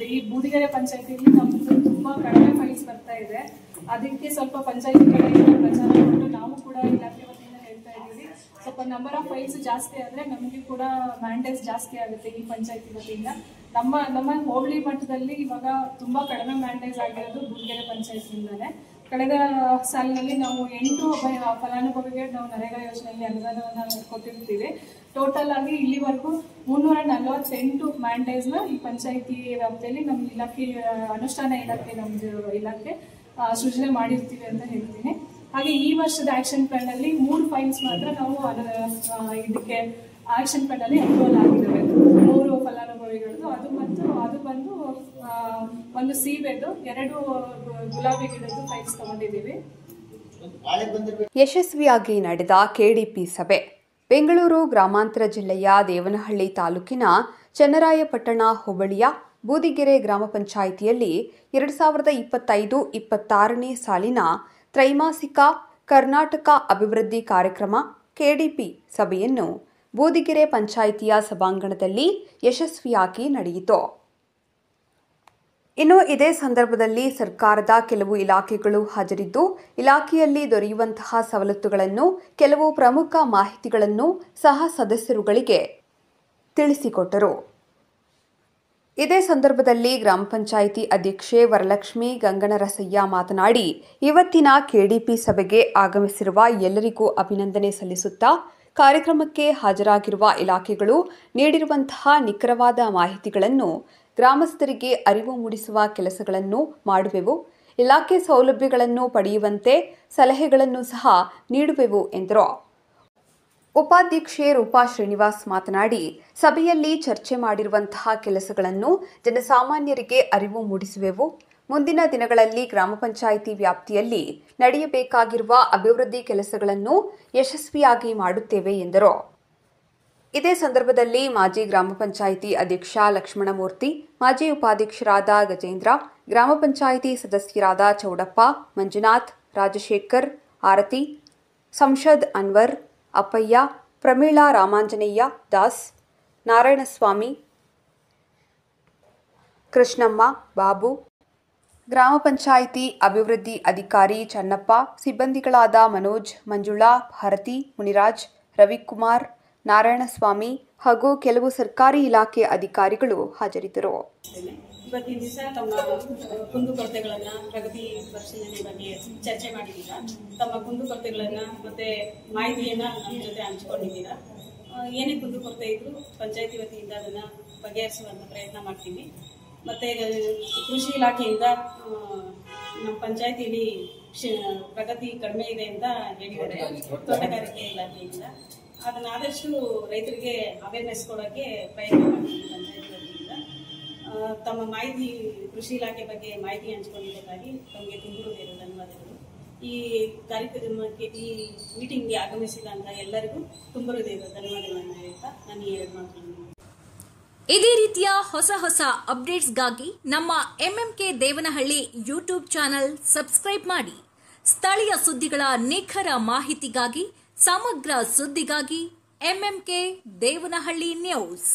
ಈ ಬೂದಿಗೆರೆ ಪಂಚಾಯತಿಯಲ್ಲಿ ನಮ್ದು ತುಂಬಾ ಕಡಿಮೆ ಫೈಲ್ಸ್ ಬರ್ತಾ ಇದೆ. ಅದಕ್ಕೆ ಸ್ವಲ್ಪ ಪಂಚಾಯತಿ ಕಡೆಯಿಂದ ಪ್ರಚಾರ ಕೊಟ್ಟು ನಾವು ಕೂಡ ಇಲಾಖೆ ವತಿಯಿಂದ ಹೇಳ್ತಾ ಇದ್ದೀವಿ. ಸ್ವಲ್ಪ ನಂಬರ್ ಆಫ್ ಫೈಲ್ಸ್ ಜಾಸ್ತಿ ಆದ್ರೆ ನಮಗೆ ಕೂಡ ಮ್ಯಾಂಡೇಟ್ಸ್ ಜಾಸ್ತಿ ಆಗುತ್ತೆ ಈ ಪಂಚಾಯತಿ ವತಿಯಿಂದ. ನಮ್ಮ ಹೋಬಳಿ ಮಟ್ಟದಲ್ಲಿ ಇವಾಗ ತುಂಬಾ ಕಡಿಮೆ ಮ್ಯಾಂಡೇಟ್ಸ್ ಆಗಿರೋದು ಬೂದಿಗೆರೆ ಪಂಚಾಯತಿಯಿಂದಾನೆ. ಕಳೆದ ಸಾಲಿನಲ್ಲಿ ನಾವು 8 ಫಲಾನುಭವಿಗೆ ನಾವು ನರೇಗಾ ಯೋಜನೆಯಲ್ಲಿ ಅನುದಾನವನ್ನು ಕೊಟ್ಟಿರ್ತೀವಿ. ಟೋಟಲ್ ಆಗಿ ಇಲ್ಲಿವರೆಗೂ 348 ಮ್ಯಾಂಡೇಟ್ಸ್ನ ಈ ಪಂಚಾಯತಿ ವ್ಯಾಪ್ತಿಯಲ್ಲಿ ನಮ್ಮ ಇಲಾಖೆ ಅನುಷ್ಠಾನ ಇಲಾಖೆ ನಮ್ದು ಇಲಾಖೆ ಸೃಜನೆ ಮಾಡಿರ್ತೀವಿ ಅಂತ ಹೇಳ್ತೀನಿ. ಹಾಗೆ ಈ ವರ್ಷದ ಆಕ್ಷನ್ ಪ್ಲಾನ್ ಅಲ್ಲಿ 3 ಫೈಲ್ಸ್ ಮಾತ್ರ ನಾವು ಇದಕ್ಕೆ ಆಕ್ಷನ್ ಪ್ಲಾನ್ ಅಲ್ಲಿ ಅಪ್ರೂವಲ್ ಆಗಿದ್ದಾವೆ. 3 ಫಲಾನುಭವಿಗಳದ್ದು ಅದು ಬಂದು ಒಂದು ಸೀಬೆದು 2 ಗುಲಾಬಿ ಗಿಡದ್ದು ಫೈಲ್ಸ್ ತಗೊಂಡಿದ್ದೀವಿ. ಯಶಸ್ವಿಯಾಗಿ ನಡೆದ ಕೆಡಿಪಿ ಸಭೆ. ಬೆಂಗಳೂರು ಗ್ರಾಮಾಂತರ ಜಿಲ್ಲೆಯ ದೇವನಹಳ್ಳಿ ತಾಲೂಕಿನ ಚನ್ನರಾಯಪಟ್ಟಣ ಹೋಬಳಿಯ ಬೂದಿಗೆರೆ ಗ್ರಾಮ ಪಂಚಾಯಿತಿಯಲ್ಲಿ 2025-26ನೇ ಸಾಲಿನ ತ್ರೈಮಾಸಿಕ ಕರ್ನಾಟಕ ಅಭಿವೃದ್ಧಿ ಕಾರ್ಯಕ್ರಮ ಕೆಡಿಪಿ ಸಭೆಯನ್ನು ಬೂದಿಗೆರೆ ಪಂಚಾಯಿತಿಯ ಸಭಾಂಗಣದಲ್ಲಿ ಯಶಸ್ವಿಯಾಗಿ ನಡೆಯಿತು. ಇನ್ನು ಇದೇ ಸಂದರ್ಭದಲ್ಲಿ ಸರ್ಕಾರದ ಕೆಲವು ಇಲಾಖೆಗಳು ಹಾಜರಿದ್ದು, ಇಲಾಖೆಯಲ್ಲಿ ದೊರೆಯುವಂತಹ ಸವಲತ್ತುಗಳನ್ನು, ಕೆಲವು ಪ್ರಮುಖ ಮಾಹಿತಿಗಳನ್ನು ಸಹ ಸದಸ್ಯರುಗಳಿಗೆ ತಿಳಿಸಿಕೊಟ್ಟರು. ಇದೇ ಸಂದರ್ಭದಲ್ಲಿ ಗ್ರಾಮ ಪಂಚಾಯಿತಿ ಅಧ್ಯಕ್ಷೆ ವರಲಕ್ಷ್ಮಿ ಗಂಗನರಸಯ್ಯ ಮಾತನಾಡಿ, ಇವತ್ತಿನ ಕೆಡಿಪಿ ಸಭೆಗೆ ಆಗಮಿಸಿರುವ ಎಲ್ಲರಿಗೂ ಅಭಿನಂದನೆ ಸಲ್ಲಿಸುತ್ತಾ, ಕಾರ್ಯಕ್ರಮಕ್ಕೆ ಹಾಜರಾಗಿರುವ ಇಲಾಖೆಗಳು ನೀಡಿರುವಂತಹ ನಿಖರವಾದ ಮಾಹಿತಿಗಳನ್ನು ಗ್ರಾಮಸ್ಥರಿಗೆ ಅರಿವು ಮೂಡಿಸುವ ಕೆಲಸಗಳನ್ನು ಮಾಡುವೆವು. ಇಲಾಖೆ ಸೌಲಭ್ಯಗಳನ್ನು ಪಡೆಯುವಂತೆ ಸಲಹೆಗಳನ್ನು ಸಹ ನೀಡುವೆವು ಎಂದರು. ಉಪಾಧ್ಯಕ್ಷೆ ರೂಪಾ ಶ್ರೀನಿವಾಸ್ ಮಾತನಾಡಿ, ಸಭೆಯಲ್ಲಿ ಚರ್ಚೆ ಮಾಡಿರುವಂತಹ ಕೆಲಸಗಳನ್ನು ಜನಸಾಮಾನ್ಯರಿಗೆ ಅರಿವು ಮೂಡಿಸುವೆವು. ಮುಂದಿನ ದಿನಗಳಲ್ಲಿ ಗ್ರಾಮ ಪಂಚಾಯಿತಿ ವ್ಯಾಪ್ತಿಯಲ್ಲಿ ನಡೆಯಬೇಕಾಗಿರುವ ಅಭಿವೃದ್ಧಿ ಕೆಲಸಗಳನ್ನು ಯಶಸ್ವಿಯಾಗಿ ಮಾಡುತ್ತೇವೆ ಎಂದರು. ಇದೇ ಸಂದರ್ಭದಲ್ಲಿ ಮಾಜಿ ಗ್ರಾಮ ಪಂಚಾಯಿತಿ ಅಧ್ಯಕ್ಷ ಲಕ್ಷ್ಮಣಮೂರ್ತಿ, ಮಾಜಿ ಉಪಾಧ್ಯಕ್ಷರಾದ ಗಜೇಂದ್ರ, ಗ್ರಾಮ ಪಂಚಾಯಿತಿ ಸದಸ್ಯರಾದ ಚೌಡಪ್ಪ, ಮಂಜುನಾಥ್, ರಾಜಶೇಖರ್, ಆರತಿ, ಸಂಶದ್ ಅನ್ವರ್, ಅಪ್ಪಯ್ಯ, ಪ್ರಮೀಳಾ ರಾಮಾಂಜನೇಯ ದಾಸ್, ನಾರಾಯಣಸ್ವಾಮಿ, ಕೃಷ್ಣಮ್ಮ, ಬಾಬು, ಗ್ರಾಮ ಪಂಚಾಯಿತಿ ಅಭಿವೃದ್ಧಿ ಅಧಿಕಾರಿ ಚನ್ನಪ್ಪ, ಸಿಬ್ಬಂದಿಗಳಾದ ಮನೋಜ್, ಮಂಜುಳಾ, ಭಾರತಿ, ಮುನಿರಾಜ್, ರವಿಕುಮಾರ್, ನಾರಾಯಣಸ್ವಾಮಿ ಹಾಗೂ ಕೆಲವು ಸರ್ಕಾರಿ ಇಲಾಖೆ ಅಧಿಕಾರಿಗಳು ಹಾಜರಿದ್ದರು. ಇವತ್ತಿನ ದಿವಸ ತಮ್ಮ ಕುಂದುಕೊರತೆಗಳನ್ನ ಪ್ರಗತಿ ಪರಿಶೀಲನೆ ಬಗ್ಗೆ ಚರ್ಚೆ ಮಾಡಿದ್ದೀರಾ. ತಮ್ಮ ಕುಂದುಕೊರತೆಗಳನ್ನ ಮತ್ತೆ ಮಾಹಿತಿಯನ್ನ ನಮ್ಮ ಜೊತೆ ಹಂಚಿಕೊಂಡಿದ್ದೀರಾ. ಏನೇ ಕುಂದುಕೊರತೆ ಇದ್ರು ಪಂಚಾಯತಿ ವತಿಯಿಂದ ಅದನ್ನ ಬಗೆಹರಿಸುವಂತ ಪ್ರಯತ್ನ ಮಾಡ್ತೀವಿ. ಮತ್ತೆ ಕೃಷಿ ಇಲಾಖೆಯಿಂದ ನಮ್ಮ ಪಂಚಾಯತಿಯಲ್ಲಿ ಪ್ರಗತಿ ಕಡಿಮೆ ಇದೆ ಅಂತ ಹೇಳಿದ್ದಾರೆ. ತೋಟಗಾರಿಕೆ ಇಲಾಖೆಯಿಂದ ಅದನ್ನಾದಷ್ಟು ರೈತರಿಗೆ ಅವೇರ್ನೆಸ್ ಕೊಡೋಕ್ಕೆ ಪ್ರಯತ್ನ ಮಾಡ್ತೀವಿ ಪಂಚಾಯತಿ ವತಿಯಿಂದ. ತಮ್ಮ ಮಾಹಿತಿ ಕೃಷಿ ಇಲಾಖೆ ಬಗ್ಗೆ ಮಾಹಿತಿ ಹಂಚಿಕೊಂಡಿದ್ದಕ್ಕಾಗಿ ತಮಗೆ ತುಂಬು ಧನ್ಯವಾದಗಳು. ಈ ಕಾರ್ಯಕ್ರಮಕ್ಕೆ ಈ ಮೀಟಿಂಗ್ಗೆ ಆಗಮಿಸಿದಂತ ಎಲ್ಲರಿಗೂ ತುಂಬು ಧನ್ಯವಾದಗಳನ್ನು ಹೇಳ್ತಾ ನಾನು 2 ಮಾತುಗಳನ್ನು. ಇದೇ ರೀತಿಯ ಹೊಸ ಅಪ್ಡೇಟ್ಸ್ಗಾಗಿ ನಮ್ಮ MMK Devanahalli YouTube channel subscribe ಮಾಡಿ. ಸ್ಥಳೀಯ ಸುದ್ದಿಗಳ ನಿಖರ ಮಾಹಿತಿಗಾಗಿ, ಸಮಗ್ರ ಸುದ್ದಿಗಾಗಿ ಎಂಎಂಕೆ ದೇವನಹಳ್ಳಿ ನ್ಯೂಸ್.